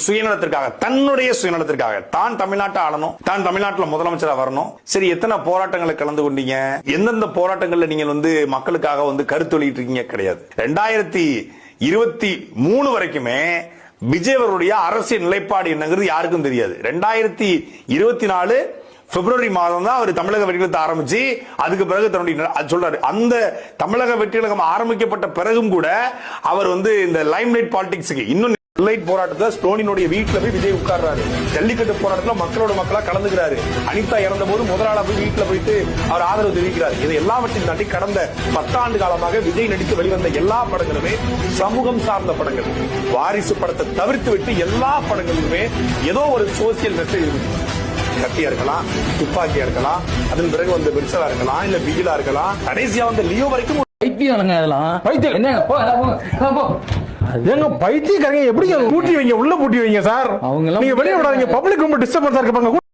சுயநலத்திற்காக, தன்னுடைய சுயநலத்திற்காக, தான் தமிழ்நாட்டை ஆளணும், தான் தமிழ்நாட்டில் முதலமைச்சரா வரணும். சரி, எத்தனை போராட்டங்களை கலந்து கொண்டீங்க? எந்தெந்த போராட்டங்கள்ல நீங்க மக்களுக்காக கருத்து வெளியிட்டு இருக்கீங்க? கிடையாது. 2023 வரைக்குமே விஜய் அவருடைய அரசியல் நிலைப்பாடு என்னங்கிறது யாருக்கும் தெரியாது. 2024 பிப்ரவரி மாதம் தான் அவர் தமிழக வெற்றிக்கழகத்தை ஆரம்பிச்சு அதுக்கு பிறகு தன்னுடைய சொல்றாரு. அந்த தமிழக வெற்றிக்கழகம் ஆரம்பிக்கப்பட்ட பிறகும் கூட அவர் இந்த லைம்லைட் பாலிடிக்ஸ்க்கு இன்னும் போராட்டத்தில் ஸ்டோனினுடைய வீட்டுல போய் விஜய் உட்கார்றாரு. ஜல்லிக்கட்டு போராட்டத்துல மக்களோட மக்களா கலந்துக்கிறாரு. அனிதா இறந்த போது முதலாள போய் வீட்டுல போயிட்டு அவர் ஆதரவு தெரிவிக்கிறார். இது எல்லாவற்றையும் தாண்டி கடந்த 10 ஆண்டு காலமாக விஜய் நடித்து வெளிவந்த எல்லா படங்களுமே சமூகம் சார்ந்த படங்கள். வாரிசு படத்தை தவிர்த்து விட்டு எல்லா படங்களுமே ஏதோ ஒரு சோசியல் மெசேஜ் இருக்கு. கத்தியா இருக்கலாம், துப்பாக்கியா இருக்கலாம், அதன் பிறகு பெருசலா இருக்கலாம், இல்ல பிகிலா இருக்கலாம், கடைசியா லியோ வரைக்கும் பைத்தியக்காரங்க எப்படி பூட்டி வைங்க, உள்ள பூட்டி வைங்க சார். நீங்க வெளியே விடாதீங்க, பப்ளிக் ரொம்ப டிஸ்டர்பன்ஸா இருப்பாங்க.